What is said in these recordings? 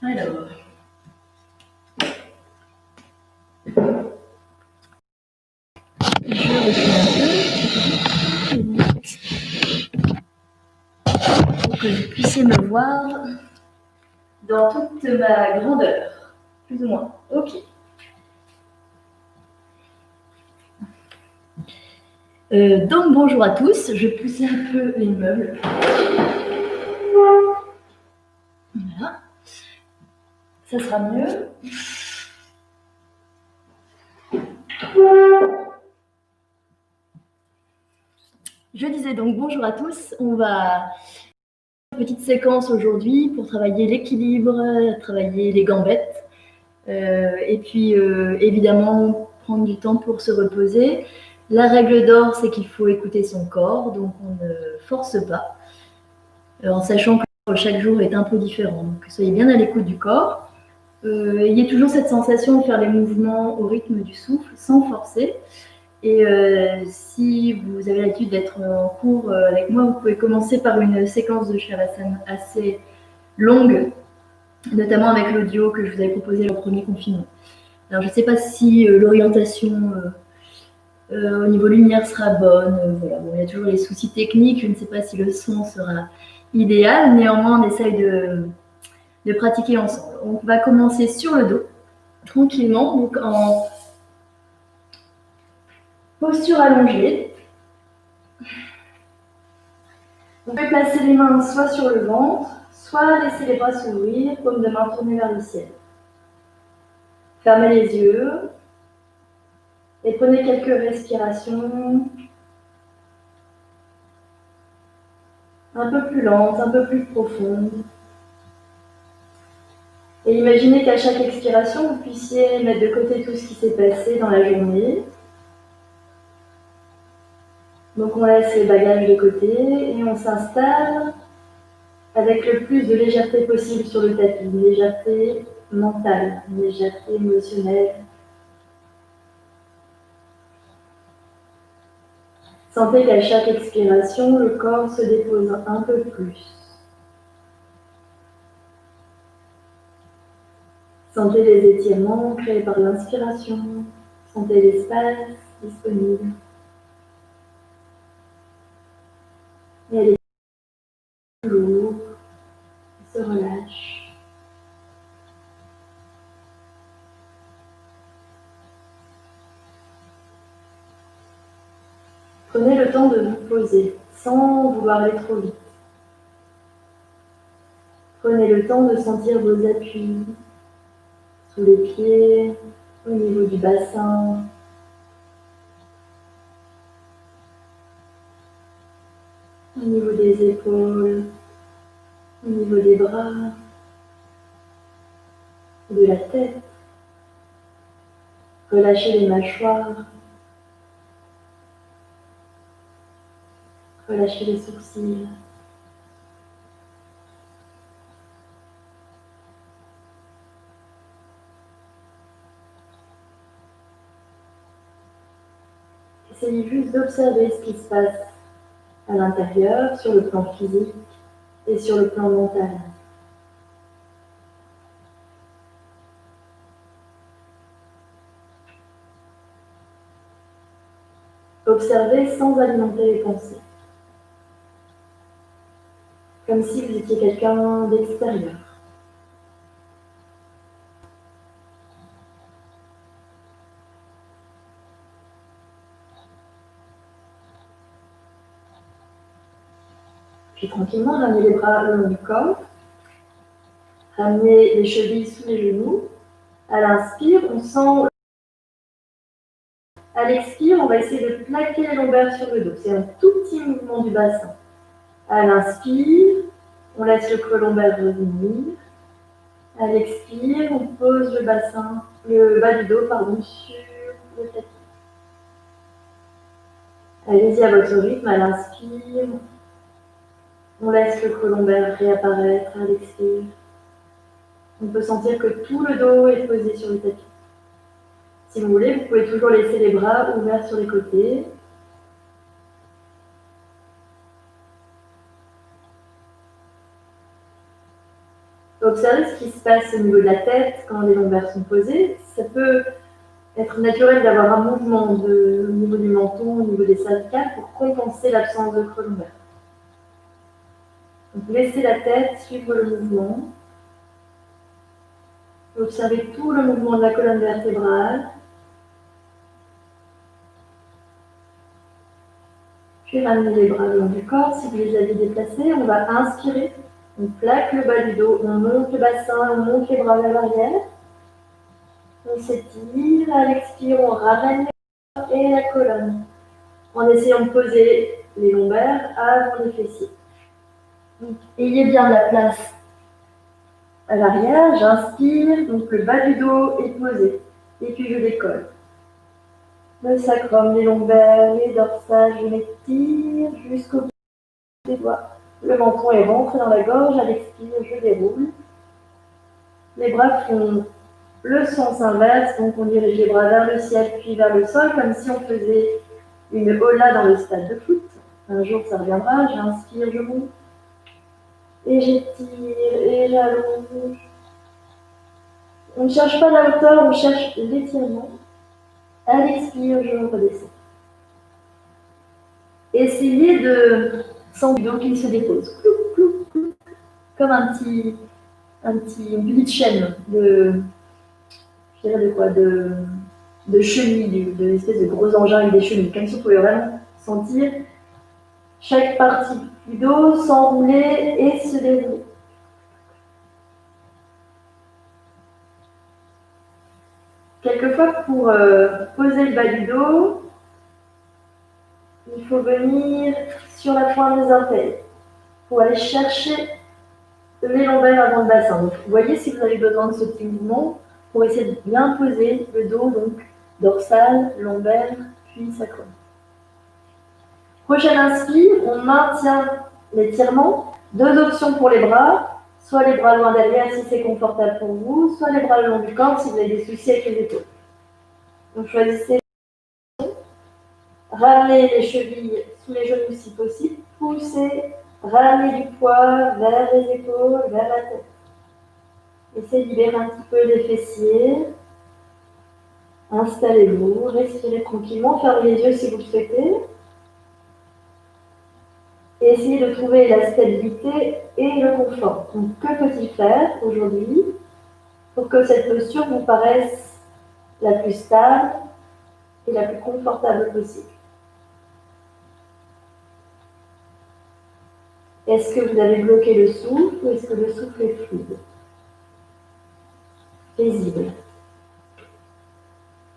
Alors, je refais un peu pour que vous puissiez me voir dans toute ma grandeur, plus ou moins. Ok. Donc bonjour à tous, je pousse un peu les meubles. Voilà. Ça sera mieux. Je disais donc bonjour à tous, on va faire une petite séquence aujourd'hui pour travailler l'équilibre, travailler les gambettes, et puis évidemment prendre du temps pour se reposer. La règle d'or, c'est qu'il faut écouter son corps, donc on ne force pas, en sachant que chaque jour est un peu différent. Donc soyez bien à l'écoute du corps. Ayez toujours cette sensation de faire les mouvements au rythme du souffle, sans forcer. Et si vous avez l'habitude d'être en cours avec moi, vous pouvez commencer par une séquence de Shavasana assez longue, notamment avec l'audio que je vous avais proposé au premier confinement. Alors je ne sais pas si l'orientation au niveau lumière sera bonne. Voilà. Bon, il y a toujours les soucis techniques, je ne sais pas si le son sera idéal, néanmoins on essaye de pratiquer ensemble. On va commencer sur le dos, tranquillement, donc en posture allongée. Vous pouvez placer les mains soit sur le ventre, soit laisser les bras s'ouvrir, paume de main tournée vers le ciel. Fermez les yeux et prenez quelques respirations un peu plus lentes, un peu plus profondes. Et imaginez qu'à chaque expiration, vous puissiez mettre de côté tout ce qui s'est passé dans la journée. Donc on laisse les bagages de côté et on s'installe avec le plus de légèreté possible sur le tapis. Une légèreté mentale, une légèreté émotionnelle. Sentez qu'à chaque expiration, le corps se dépose un peu plus. Sentez les étirements créés par l'inspiration. Sentez l'espace disponible. Et elle est plus lourde, se relâche. Prenez le temps de vous poser, sans vouloir aller trop vite. Prenez le temps de sentir vos appuis sous les pieds, au niveau du bassin. Au niveau des épaules, au niveau des bras, de la tête. Relâchez les mâchoires. Relâchez les sourcils. Essayez juste d'observer ce qui se passe à l'intérieur, sur le plan physique et sur le plan mental. Observez sans alimenter les pensées. Comme si vous étiez quelqu'un d'extérieur. Puis tranquillement, ramenez les bras le long du corps. Ramenez les chevilles sous les genoux. À l'inspire, on sent. À l'expire, on va essayer de plaquer les lombaires sur le dos. C'est un tout petit mouvement du bassin. À l'inspire, on laisse le creux lombaire revenir. À l'expire, on pose le bassin, le bas du dos, sur le tapis. Allez-y à votre rythme, à l'inspire. On laisse le creux lombaire réapparaître à l'expire. On peut sentir que tout le dos est posé sur le tapis. Si vous voulez, vous pouvez toujours laisser les bras ouverts sur les côtés. Observez ce qui se passe au niveau de la tête quand les lombaires sont posés. Ça peut être naturel d'avoir un mouvement au niveau du menton, au niveau des cervicales pour compenser l'absence de creux lombaire. Donc laissez la tête suivre le mouvement. Observez tout le mouvement de la colonne vertébrale. Puis ramenez les bras le long du corps. Si vous les avez déplacés, on va inspirer. On plaque le bas du dos, on monte le bassin, on monte les bras vers l'arrière. On s'étire. À l'expire, on ramène les bras et la colonne. En essayant de poser les lombaires avant les fessiers. Donc, ayez bien de la place à l'arrière, j'inspire, donc le bas du dos est posé, et puis je décolle. Le sacrum, les lombaires, les dorsales, je m'étire jusqu'au bout des doigts. Le menton est rentré dans la gorge, à l'expire, je déroule. Les bras font le sens inverse, donc on dirige les bras vers le ciel, puis vers le sol, comme si on faisait une hola dans le stade de foot. Un jour ça reviendra, j'inspire, je monte. Et j'étire, et j'allonge. On ne cherche pas la hauteur, on cherche l'étirement. À l'expire, je redescends. Essayez de sentir le dos qui se dépose. Clou, clou, clou. Comme une petite chaîne je dirais de quoi, de chenilles, de espèce de gros engins avec des chenilles. Comme si vous pouvez vraiment sentir chaque partie du dos s'enrouler et se dérouler. Quelquefois, pour poser le bas du dos, il faut venir sur la pointe des orteils pour aller chercher les lombaires avant le bassin. Donc, vous voyez si vous avez besoin de ce petit mouvement pour essayer de bien poser le dos, donc dorsal, lombaire, puis sacrum. Prochaine inspire, on maintient l'étirement. Deux options pour les bras, soit les bras loin derrière si c'est confortable pour vous, soit les bras le long du corps si vous avez des soucis avec les épaules. Donc choisissez. Ramenez les chevilles sous les genoux si possible. Poussez, ramenez du poids vers les épaules, vers la tête. Essayez de libérer un petit peu les fessiers. Installez-vous, respirez tranquillement, fermez les yeux si vous le souhaitez. Et essayez de trouver la stabilité et le confort. Donc, que faut-il faire aujourd'hui pour que cette posture vous paraisse la plus stable et la plus confortable possible? Est-ce que vous avez bloqué le souffle ou est-ce que le souffle est fluide, paisible?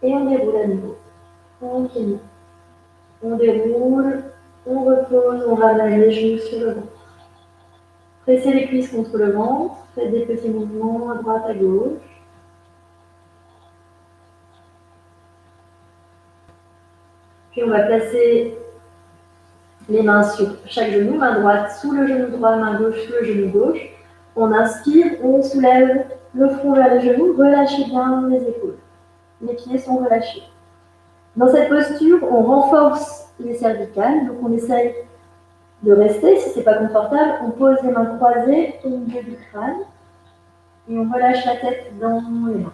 Et on déroule à nouveau, tranquillement. On déroule, on repose, on ramène les genoux sur le ventre. Pressez les cuisses contre le ventre, faites des petits mouvements à droite, à gauche. Puis on va placer les mains sur chaque genou, main droite sous le genou droit, main gauche sous le genou gauche. On inspire, on soulève le front vers les genoux, relâchez bien les épaules. Les pieds sont relâchés. Dans cette posture, on renforce les cervicales, donc on essaye de rester. Si ce n'est pas confortable, on pose les mains croisées au milieu du crâne et on relâche la tête dans les mains.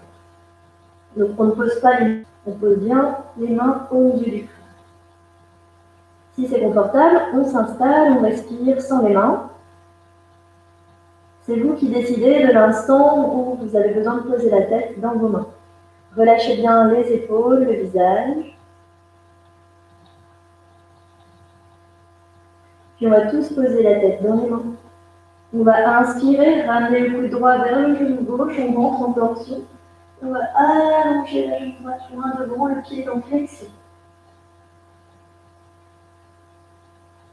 Donc on ne pose pas les mains, on pose bien les mains au milieu du crâne. Si c'est confortable, on s'installe, on respire sans les mains. C'est vous qui décidez de l'instant où vous avez besoin de poser la tête dans vos mains. Relâchez bien les épaules, le visage. Puis on va tous poser la tête dans les mains. On va inspirer, ramener le coude droit vers le genou gauche, on rentre en torsion. On va allonger la jambe droite loin devant, le pied est en flexion.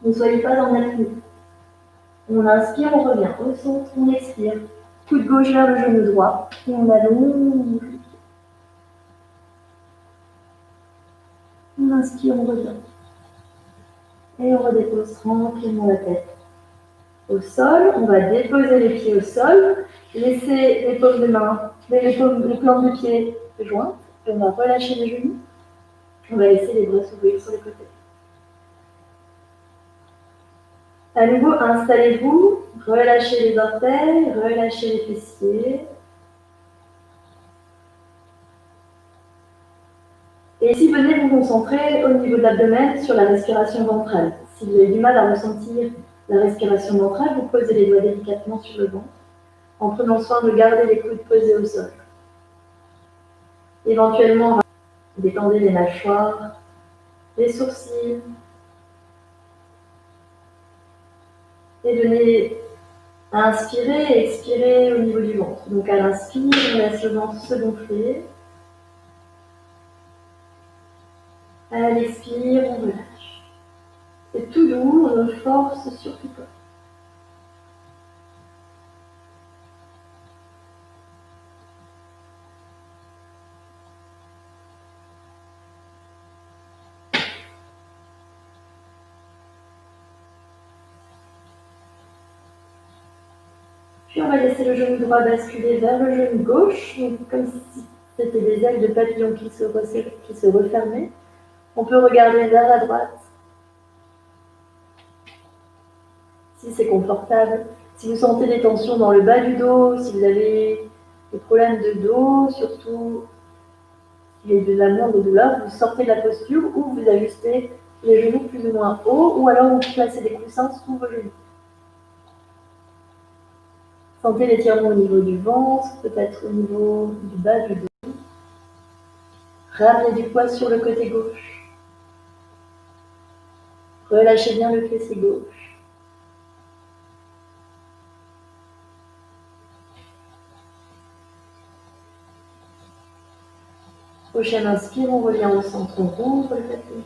Ne soyez pas en apnée. On inspire, on revient au centre, on expire. Coude gauche vers le genou droit et on allonge. On inspire, on revient. Et on redépose tranquillement la tête. au sol. On va déposer les pieds au sol, laisser les paumes de main, les plantes de pied jointes. Et on va relâcher les genoux. On va laisser les bras s'ouvrir sur les côtés. À nouveau, installez-vous, relâchez les orteils, relâchez les fessiers. Et ici, venez vous concentrer au niveau de l'abdomen sur la respiration ventrale. Si vous avez du mal à ressentir la respiration ventrale, vous posez les doigts délicatement sur le ventre, en prenant soin de garder les coudes posés au sol. Éventuellement, détendez les mâchoires, les sourcils, et venez inspirer et expirer au niveau du ventre. Donc à l'inspire, on laisse le ventre se gonfler. À l'expire, on relâche. C'est tout doux, on ne force surtout pas. Puis on va laisser le genou droit basculer vers le genou gauche, donc comme si c'était des ailes de papillon qui se refermaient. On peut regarder vers la droite, si c'est confortable. Si vous sentez des tensions dans le bas du dos, si vous avez des problèmes de dos, surtout s'il y a de la moindre douleur, vous sortez de la posture ou vous ajustez les genoux plus ou moins haut, ou alors vous placez des coussins sous vos genoux. Sentez l'étirement au niveau du ventre, peut-être au niveau du bas du dos. Ramenez du poids sur le côté gauche. Relâchez bien le fessier gauche. Prochaine inspire, on revient au centre, on rouvre le tapis.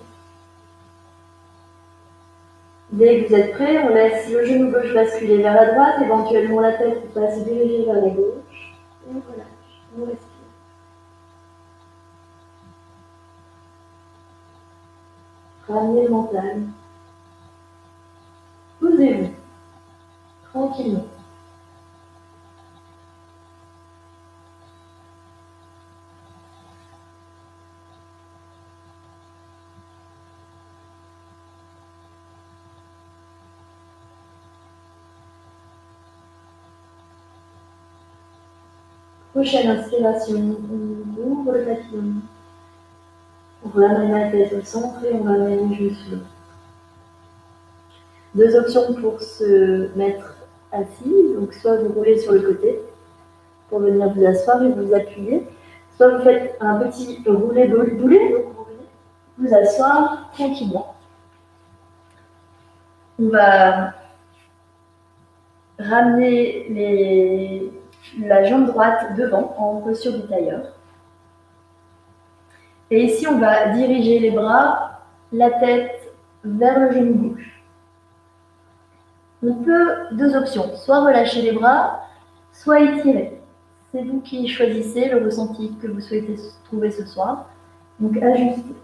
Dès que vous êtes prêt, on laisse le genou gauche basculer vers la droite, éventuellement la tête va se diriger vers la gauche. Et on relâche, on respire. Ramenez le mental. Posez-vous, tranquillement. Prochaine inspiration, on ouvre le papillon. On ramène la tête au centre et on ramène les genoux sur le dos. Deux options pour se mettre assis, donc soit vous roulez sur le côté pour venir vous asseoir et vous appuyer, soit vous faites un petit roulé-boulet, donc vous venez vous asseoir tranquillement. On va ramener la jambe droite devant en posture du tailleur. Et ici, on va diriger les bras, la tête vers le genou gauche. On peut, deux options, soit relâcher les bras, soit étirer. C'est vous qui choisissez le ressenti que vous souhaitez trouver ce soir. Donc ajustez.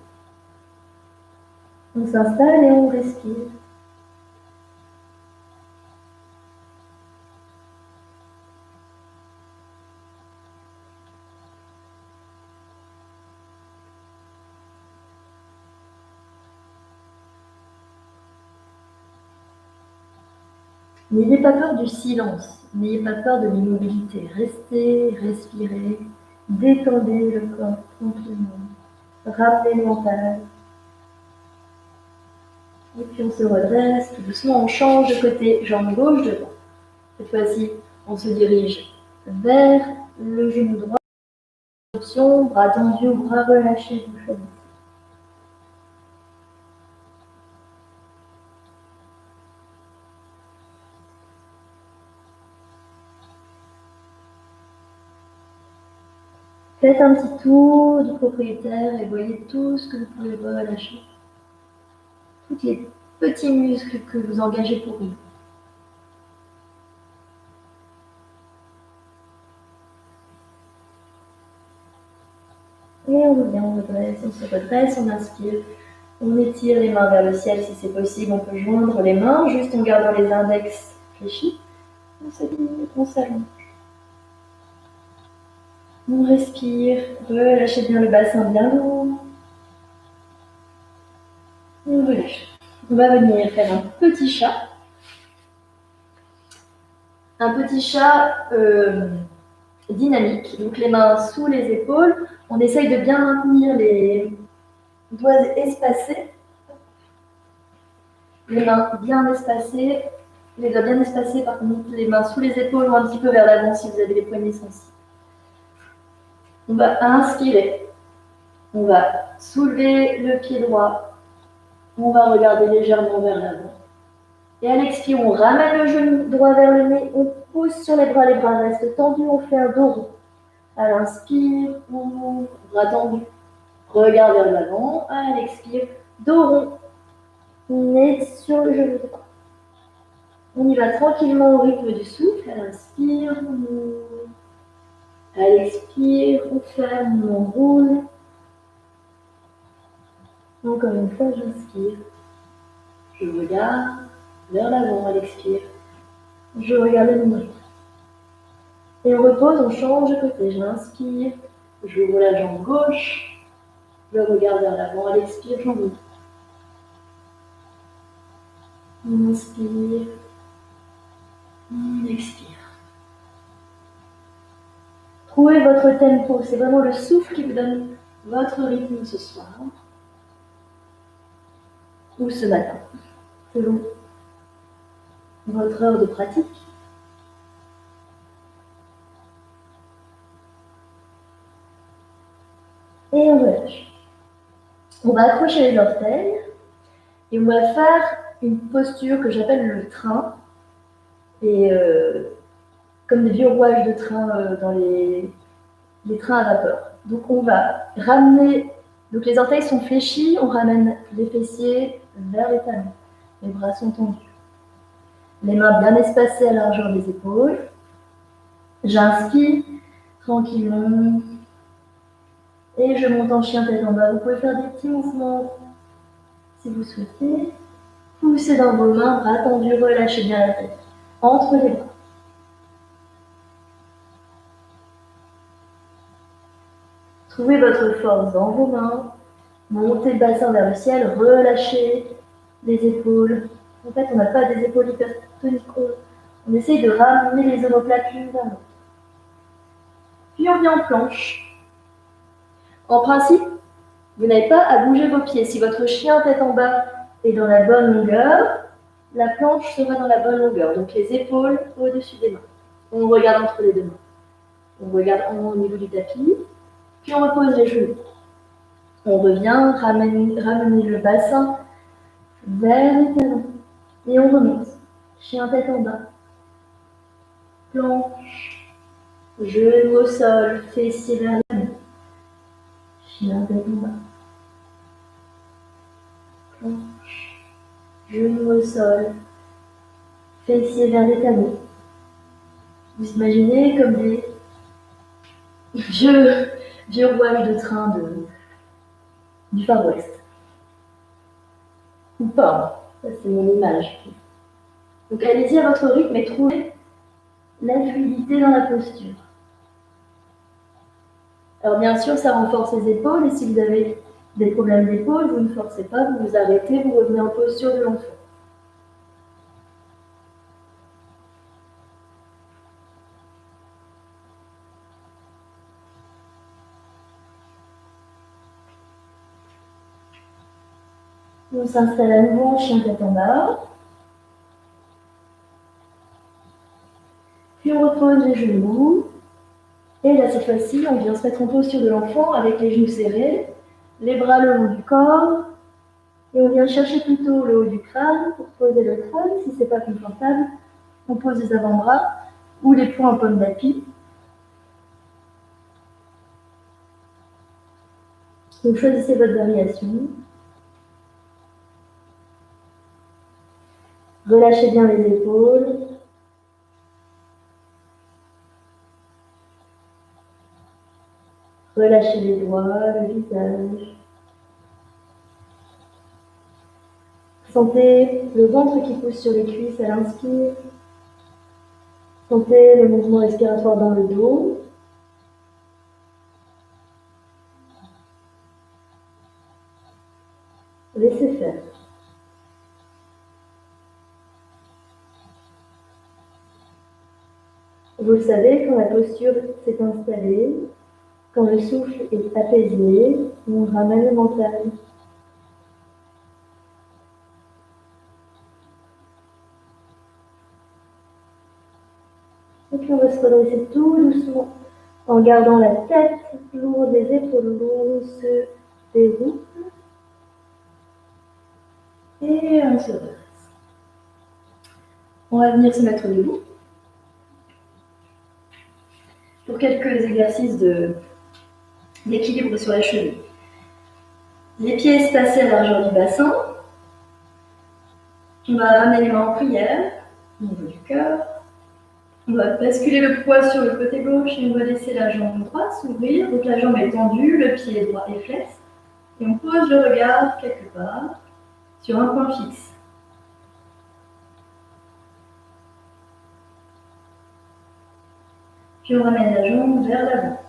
On s'installe et on respire. N'ayez pas peur du silence, n'ayez pas peur de l'immobilité. Restez, respirez, détendez le corps tranquillement. Ramenez le mental. Et puis on se redresse, tout doucement on change de côté, jambe gauche devant. Cette fois-ci, on se dirige vers le genou droit. Option, bras tendus ou bras relâchés, vous choisissez. Faites un petit tour du propriétaire et voyez tout ce que vous pouvez relâcher. Tous les petits muscles que vous engagez pour rien. Et on revient, on redresse, on se redresse, on inspire. On étire les mains vers le ciel si c'est possible. On peut joindre les mains juste en gardant les index fléchit, on s'aligne, on s'allonge. On respire, relâchez bien le bassin bien lourd. On relâche. On va venir faire un petit chat. Un petit chat dynamique, donc les mains sous les épaules. On essaye de bien maintenir les doigts espacés. Les mains bien espacées, les doigts bien espacés, par contre, les mains sous les épaules ou un petit peu vers l'avant si vous avez les poignets sensibles. On va inspirer. On va soulever le pied droit. On va regarder légèrement vers l'avant. Et à l'expire, on ramène le genou droit vers le nez. On pousse sur les bras restent tendus. On fait un dos rond. À l'inspire, on ouvre, bras tendus. Regard vers l'avant. À l'expire, dos rond. Nez sur le genou droit. On y va tranquillement au rythme du souffle. À l'inspire, on ouvre. À l'expire, on ferme, on roule. Encore une fois, j'inspire. Je regarde vers l'avant à l'expire. Je regarde le rythme. Et on repose, on change de côté. J'inspire. J'ouvre la jambe gauche. Je regarde vers l'avant à l'expire, j'ouvre. On inspire. On expire. Trouvez votre tempo. C'est vraiment le souffle qui vous donne votre rythme ce soir. Ou ce matin, selon votre heure de pratique. Et on relâche. On va accrocher les orteils et on va faire une posture que j'appelle le train. Et comme des vieux rouages de train dans les trains à vapeur. Donc on va ramener, donc les orteils sont fléchis, on ramène les fessiers vers les talons. Les bras sont tendus. Les mains bien espacées à la largeur des épaules. J'inspire tranquillement. Et je monte en chien tête en bas. Vous pouvez faire des petits mouvements si vous souhaitez. Poussez dans vos mains, bras tendus, relâchez bien la tête. Entre les bras. Trouvez votre force dans vos mains. Montez le bassin vers le ciel, relâchez les épaules. En fait, on n'a pas des épaules hypertoniques. On essaye de ramener les omoplates l'une vers l'autre. Puis on vient en planche. En principe, vous n'avez pas à bouger vos pieds. Si votre chien tête en bas est dans la bonne longueur, la planche sera dans la bonne longueur. Donc les épaules au-dessus des mains. On regarde entre les deux mains. On regarde au niveau du tapis. Puis on repose les genoux. On revient, ramener le bassin vers les talons. Et on remonte. Chien tête en bas. Planche. Genou au sol. Fessier vers les mains. Chien tête en bas. Planche. Genou au sol. Fessier vers les talons. Vous imaginez comme des vieux rouages de train du Far West. Ou pas, ça c'est mon image. Donc allez-y à votre rythme et trouvez la fluidité dans la posture. Alors bien sûr, ça renforce les épaules et si vous avez des problèmes d'épaule, vous ne forcez pas, vous vous arrêtez, vous revenez en posture de l'enfant. On s'installe à nouveau en chien tête en bas. Puis on repose les genoux. Et là, cette fois-ci, on vient se mettre en posture de l'enfant avec les genoux serrés, les bras le long du corps. Et on vient chercher plutôt le haut du crâne pour poser le crâne. Si ce n'est pas confortable, on pose les avant-bras ou les poings en pomme d'appui. Donc choisissez votre variation. Relâchez bien les épaules. Relâchez les doigts, le visage. Sentez le ventre qui pousse sur les cuisses à l'inspire. Sentez le mouvement respiratoire dans le dos. Laissez faire. Vous le savez, quand la posture s'est installée, quand le souffle est apaisé, on ramène le mental. Et puis on va se redresser tout doucement en gardant la tête lourde, les épaules lourdes, on se déroule. Et on se redresse. On va venir se mettre debout pour quelques exercices d'équilibre sur la cheville. Les pieds espacés à la largeur du bassin. On va ramener les mains en prière au niveau du cœur. On va basculer le poids sur le côté gauche et on va laisser la jambe droite s'ouvrir. Donc la jambe est tendue, le pied droit est flex. Et on pose le regard quelque part sur un point fixe. Puis on ramène la jambe vers l'avant.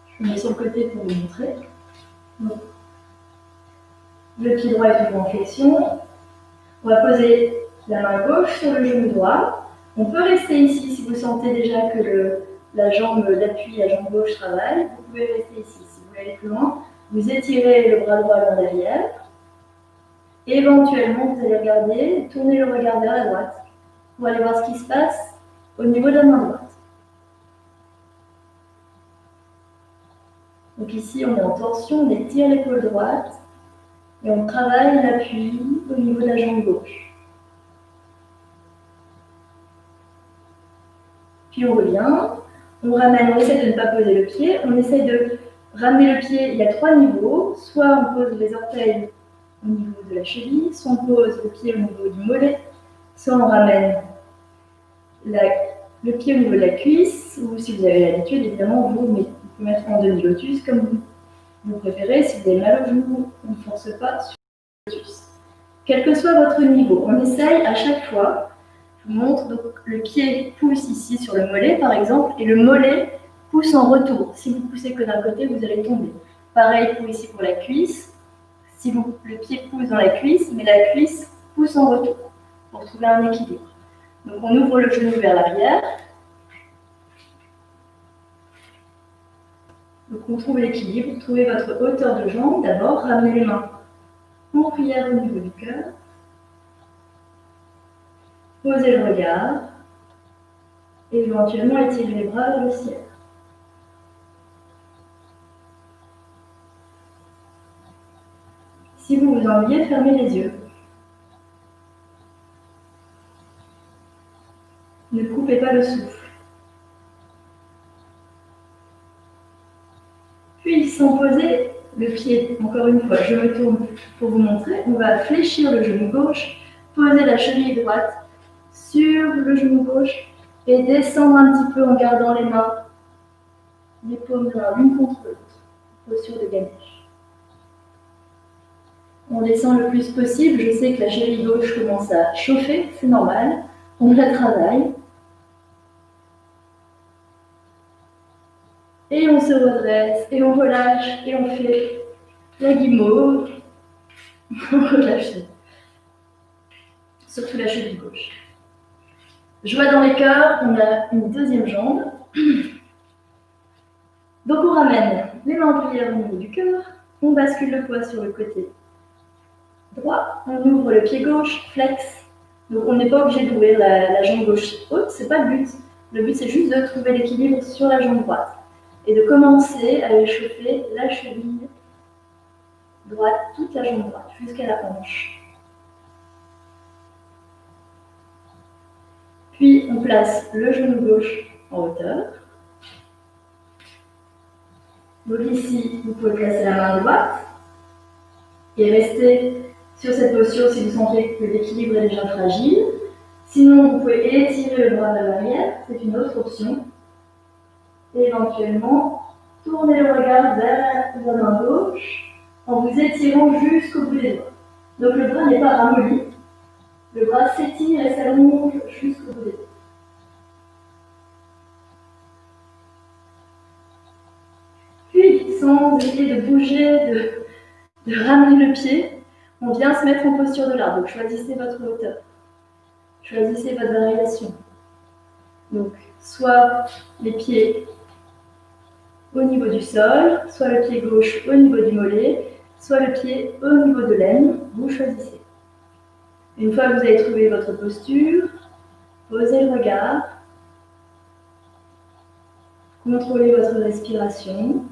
Je me mets sur le côté pour vous montrer. Donc, le pied droit est toujours en flexion. On va poser la main gauche sur le genou droit. On peut rester ici si vous sentez déjà que la jambe d'appui, la jambe gauche travaille. Vous pouvez rester ici. Si vous voulez aller plus loin, vous étirez le bras droit vers l'arrière. Et éventuellement, vous allez regarder, tourner le regard vers la droite pour aller voir ce qui se passe au niveau de la main droite. Donc ici, on est en torsion, on étire l'épaule droite et on travaille l'appui au niveau de la jambe gauche. Puis on revient, on ramène, on essaie de ne pas poser le pied, on essaie de ramener le pied, il y a 3 niveaux, soit on pose les orteils au niveau de la cheville, soit on pose le pied au niveau du mollet, soit on ramène le pied au niveau de la cuisse, ou si vous avez l'habitude, évidemment, vous pouvez mettre en demi-lotus comme vous préférez. Si vous avez mal au genou, on ne force pas sur le lotus. Quel que soit votre niveau, on essaye à chaque fois. Je vous montre, donc le pied pousse ici sur le mollet par exemple, et le mollet pousse en retour. Si vous poussez que d'un côté, vous allez tomber. Pareil pour ici pour la cuisse. Si le pied pousse dans la cuisse, mais la cuisse pousse en retour pour trouver un équilibre. Donc on ouvre le genou vers l'arrière. Donc on trouve l'équilibre, trouvez votre hauteur de jambe. D'abord, ramenez les mains en prière au niveau du cœur. Posez le regard. Et éventuellement étirez les bras vers le ciel. Si vous vous ennuyez, fermez les yeux. Ne coupez pas le souffle. Puis, sans poser le pied, encore une fois, je me tourne pour vous montrer. On va fléchir le genou gauche, poser la cheville droite sur le genou gauche et descendre un petit peu en gardant les mains, les paumes l'une contre l'autre. Posture de Ganesh. On descend le plus possible. Je sais que la cheville gauche commence à chauffer, c'est normal. On la travaille. Et on se redresse, et on relâche, et on fait la guimauve. On relâche. Surtout la cheville gauche. Joie dans les cœurs, on a une deuxième jambe. Donc on ramène les mains en prière au niveau du cœur. On bascule le poids sur le côté droit. On ouvre le pied gauche, flex. Donc on n'est pas obligé d'ouvrir la jambe gauche haute, c'est pas le but. Le but c'est juste de trouver l'équilibre sur la jambe droite. Et de commencer à échauffer la cheville droite, toute la jambe droite, jusqu'à la hanche. Puis on place le genou gauche en hauteur. Donc ici, vous pouvez placer la main droite et rester sur cette posture si vous sentez que l'équilibre est déjà fragile. Sinon, vous pouvez étirer le bras vers l'arrière, c'est une autre option. Et éventuellement, tournez le regard vers la main gauche en vous étirant jusqu'au bout des doigts. Donc le bras n'est pas ramolli, le bras s'étire et s'allonge jusqu'au bout des doigts. sans essayer de bouger, de ramener le pied. On vient se mettre en posture de l'arbre. Donc choisissez votre hauteur. Choisissez votre variation. Donc, soit les pieds au niveau du sol, soit le pied gauche au niveau du mollet, soit le pied au niveau de l'aine. Vous choisissez. Une fois que vous avez trouvé votre posture, posez le regard. Contrôlez votre respiration.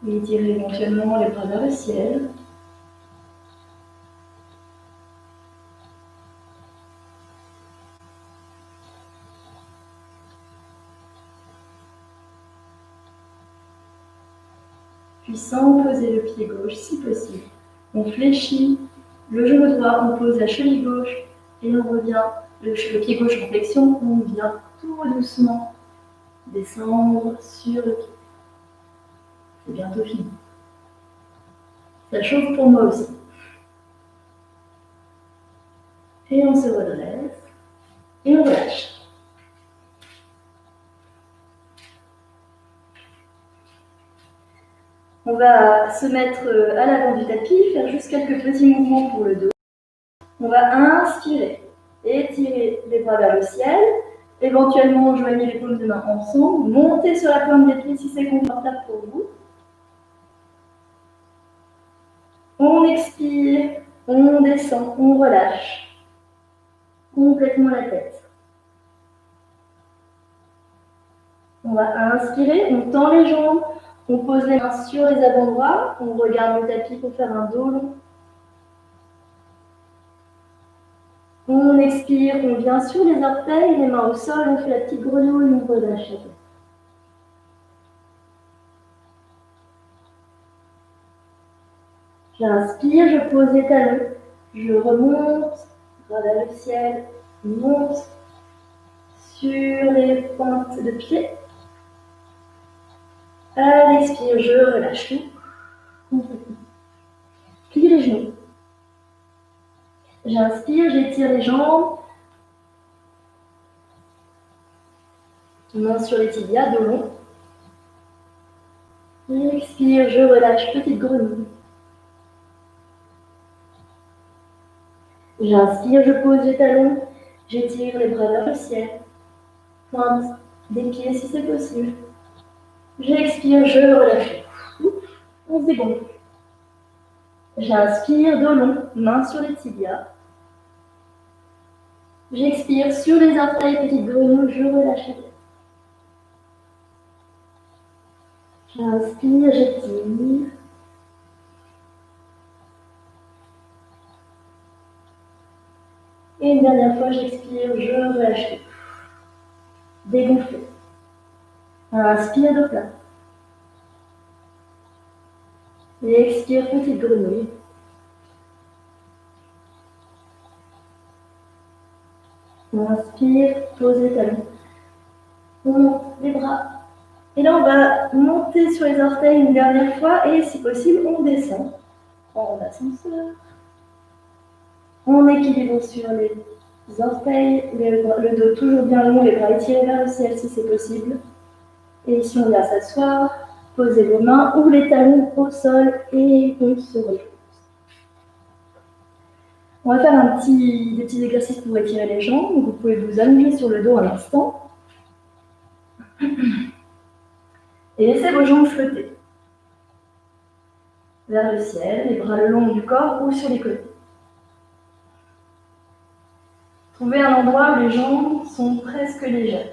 Étirez éventuellement les bras vers le ciel. Puis sans poser le pied gauche si possible. On fléchit le genou droit, on pose la cheville gauche et on revient le pied gauche en flexion. On vient tout doucement descendre sur le pied. C'est bientôt fini. Ça chauffe pour moi aussi. Et on se redresse et on relâche. On va se mettre à l'avant du tapis, faire juste quelques petits mouvements pour le dos. On va inspirer, étirer les bras vers le ciel, éventuellement joignez les paumes de main ensemble, montez sur la pointe des pieds si c'est confortable pour vous. On expire, on descend, on relâche complètement la tête. On va inspirer, on tend les jambes, on pose les mains sur les avant-bras, on regarde le tapis pour faire un dos long. On expire, on vient sur les orteils, les mains au sol, on fait la petite grenouille, on relâche la tête. J'inspire, je pose les talons, je remonte vers le ciel, monte sur les pointes de pied. À l'expire, je relâche tout. Plie les genoux. J'inspire, j'étire les jambes. Main sur les tibias, dos long. Expire, je relâche, petite grenouille. J'inspire, je pose les talons. J'étire les bras vers le ciel. Pointe des pieds si c'est possible. J'expire, je relâche. On se dégonfle. J'inspire, dos long, main sur les tibias. J'expire sur les orteils, petite grenouille, je relâche la tête. J'inspire, j'étire. Et une dernière fois, j'expire, je relâche tout. Dégonfler. Inspire de plat. Et expire, petite grenouille. Inspire, pose les talons. On monte les bras. Et là, on va monter sur les orteils une dernière fois et si possible, on descend en ascenseur. On équilibre sur les orteils, le dos toujours bien long, les bras étirés vers le ciel si c'est possible. Et si on vient s'asseoir, posez vos mains ou les talons au sol et on se repose. On va faire des petits exercices pour étirer les jambes. Donc vous pouvez vous allonger sur le dos un instant. Et laissez vos jambes flotter vers le ciel, les bras le long du corps ou sur les côtés. Trouvez un endroit où les jambes sont presque légères.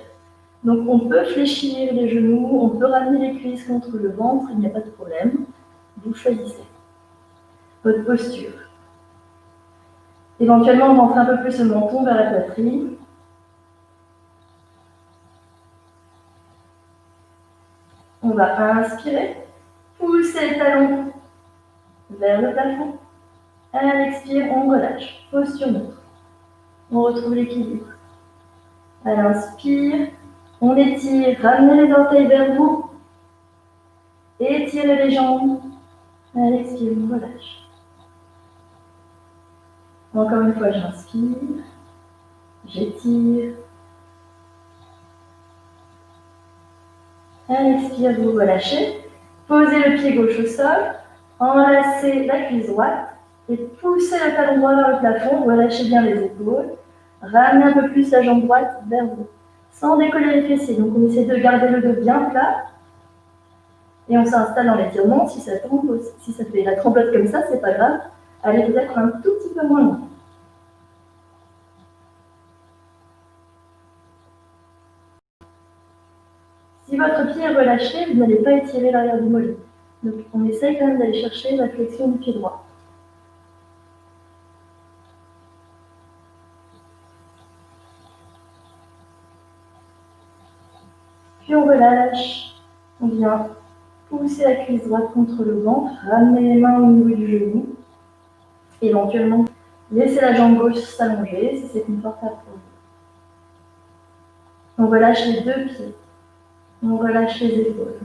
Donc on peut fléchir les genoux, on peut ramener les cuisses contre le ventre, il n'y a pas de problème. Vous choisissez votre posture. Éventuellement, rentrez un peu plus le menton vers la poitrine. On va inspirer, pousser les talons vers le plafond. À l'expire, on relâche, posture neutre. On retrouve l'équilibre. À l'inspire, on étire, ramenez les orteils vers vous. Étirez les jambes. À l'expire, on relâche. Encore une fois, j'inspire, j'étire, À l'expire, vous relâchez. Posez le pied gauche au sol. Enlacez la cuisse droite. Et poussez le talon droit vers le plafond. Relâchez bien les épaules. Ramenez un peu plus la jambe droite vers vous. Sans décoller les fessiers. Donc on essaie de garder le dos bien plat. Et on s'installe dans l'étirement. Si ça tombe, si ça fait la tremblote comme ça, c'est pas grave. Allez peut-être un tout petit peu moins loin. Si votre pied est relâché, vous n'allez pas étirer l'arrière du mollet. Donc on essaye quand même d'aller chercher la flexion du pied droit. Puis on relâche. On vient pousser la cuisse droite contre le ventre, ramener les mains au niveau du genou. Éventuellement, laissez la jambe gauche s'allonger si c'est confortable pour vous. On relâche les deux pieds. On relâche les épaules.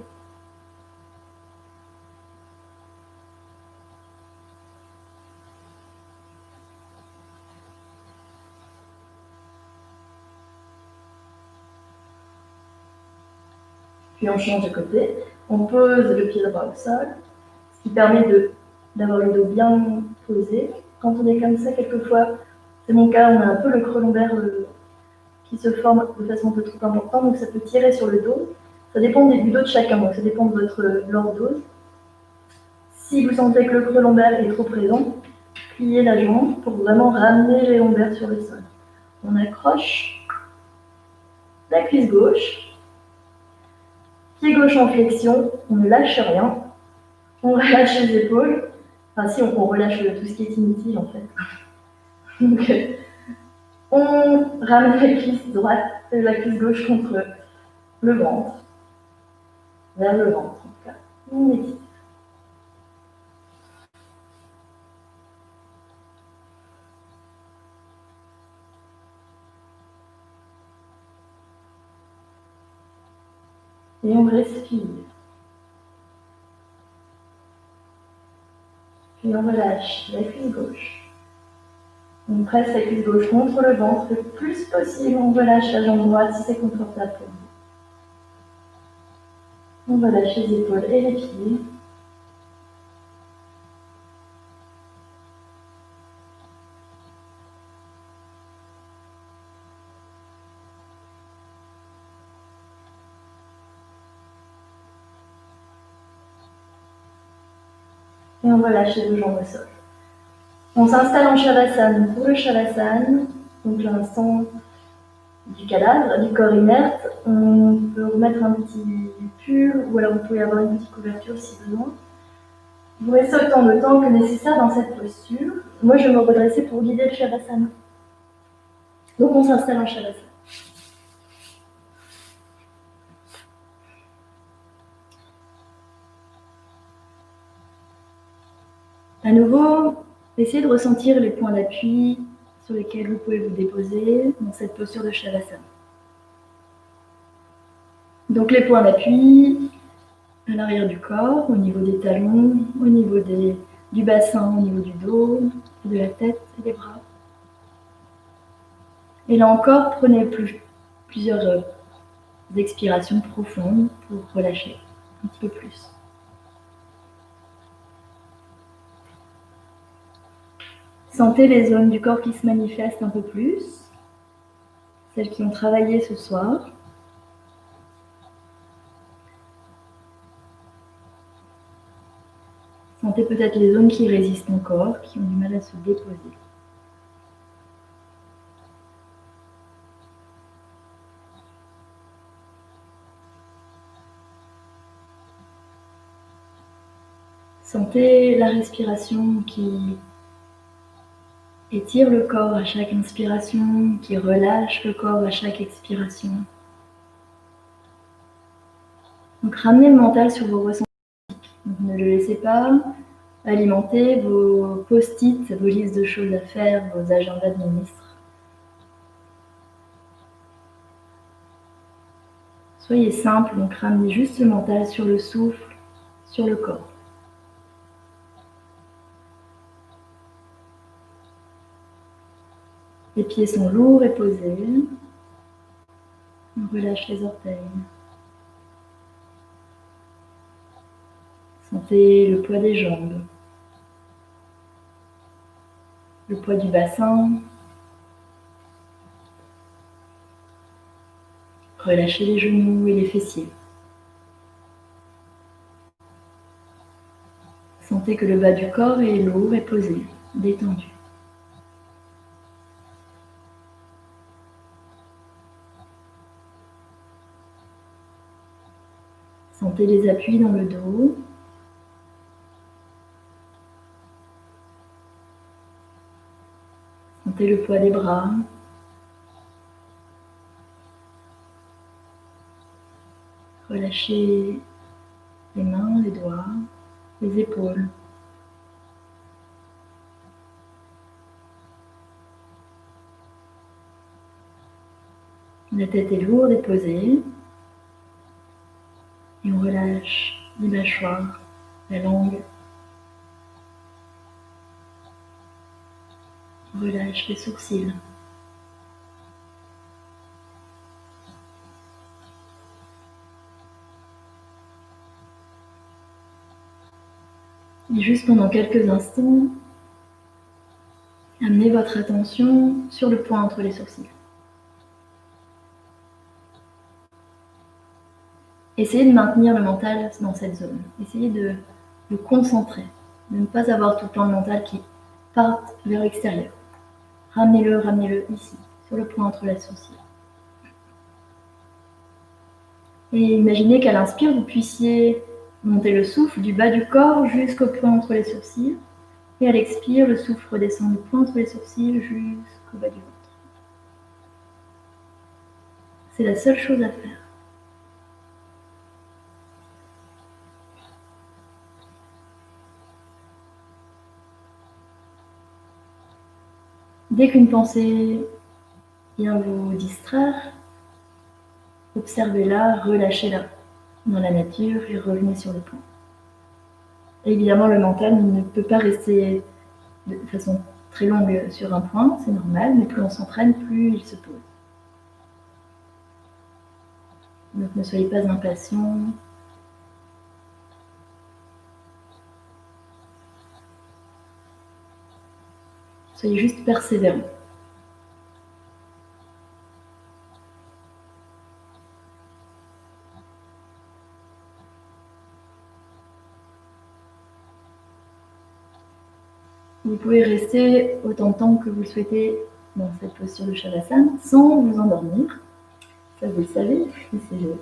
Puis on change de côté. On pose le pied droit au sol, ce qui permet d'avoir le dos bien posé. Quand on est comme ça, quelquefois, c'est mon cas, on a un peu le creux lombaire qui se forme de façon un peu trop importante, donc ça peut tirer sur le dos. Ça dépend du dos de chacun, donc ça dépend de votre lordose. Si vous sentez que le creux lombaire est trop présent, pliez la jambe pour vraiment ramener les lombaires sur le sol. On accroche la cuisse gauche, pied gauche en flexion, on ne lâche rien, on relâche les épaules, enfin si on relâche tout ce qui est inutile en fait. Donc on ramène la cuisse droite, la cuisse gauche contre le ventre, vers le ventre en tout cas. On étire. Et on respire. Puis on relâche la cuisse gauche. On presse la cuisse gauche contre le ventre le plus possible. On relâche la jambe droite si c'est confortable pour vous. On relâche les épaules et les pieds. Et on relâche les deux jambes au sol. On s'installe en Shavasana. Pour le Shavasana, donc l'instant du cadavre, du corps inerte, on peut remettre un petit pull ou alors vous pouvez avoir une petite couverture si besoin. Vous restez autant de temps que nécessaire dans cette posture. Moi, je vais me redresser pour guider le Shavasana. Donc, on s'installe en Shavasana. À nouveau, essayez de ressentir les points d'appui sur lesquels vous pouvez vous déposer dans cette posture de Shavasana. Donc les points d'appui à l'arrière du corps, au niveau des talons, au niveau du bassin, au niveau du dos, de la tête et des bras. Et là encore, prenez plusieurs expirations profondes pour relâcher un petit peu plus. Sentez les zones du corps qui se manifestent un peu plus, celles qui ont travaillé ce soir. Sentez peut-être les zones qui résistent encore, qui ont du mal à se déposer. Sentez la respiration qui étire le corps à chaque inspiration, qui relâche le corps à chaque expiration. Donc ramenez le mental sur vos ressentis. Donc, ne le laissez pas alimenter vos post-it, vos listes de choses à faire, vos agendas de ministres. Soyez simple, donc ramenez juste le mental sur le souffle, sur le corps. Les pieds sont lourds et posés. On relâche les orteils. Sentez le poids des jambes, le poids du bassin. Relâchez les genoux et les fessiers. Sentez que le bas du corps est lourd et posé, détendu. Sentez les appuis dans le dos. Sentez le poids des bras. Relâchez les mains, les doigts, les épaules. La tête est lourde et posée. Et on relâche les mâchoires, la langue. On relâche les sourcils. Et juste pendant quelques instants, amenez votre attention sur le point entre les sourcils. Essayez de maintenir le mental dans cette zone. Essayez de vous concentrer, de ne pas avoir tout le temps le mental qui parte vers l'extérieur. Ramenez-le ici, sur le point entre les sourcils. Et imaginez qu'à l'inspire, vous puissiez monter le souffle du bas du corps jusqu'au point entre les sourcils. Et à l'expire, le souffle redescend du point entre les sourcils jusqu'au bas du ventre. C'est la seule chose à faire. Dès qu'une pensée vient vous distraire, observez-la, relâchez-la dans la nature et revenez sur le point. Et évidemment, le mental ne peut pas rester de façon très longue sur un point, c'est normal, mais plus on s'entraîne, plus il se pose. Donc ne soyez pas impatient. Soyez juste persévérant. Vous pouvez rester autant de temps que vous le souhaitez dans cette posture de Shavasana sans vous endormir. Ça, vous le savez, c'est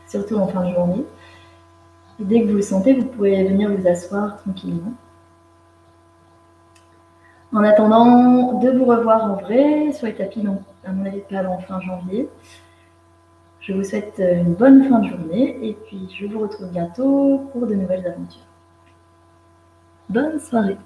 surtout en fin de journée. Et dès que vous le sentez, vous pourrez venir vous asseoir tranquillement. En attendant de vous revoir en vrai sur les tapis, donc à mon avis pas avant fin janvier. Je vous souhaite une bonne fin de journée et puis je vous retrouve bientôt pour de nouvelles aventures. Bonne soirée!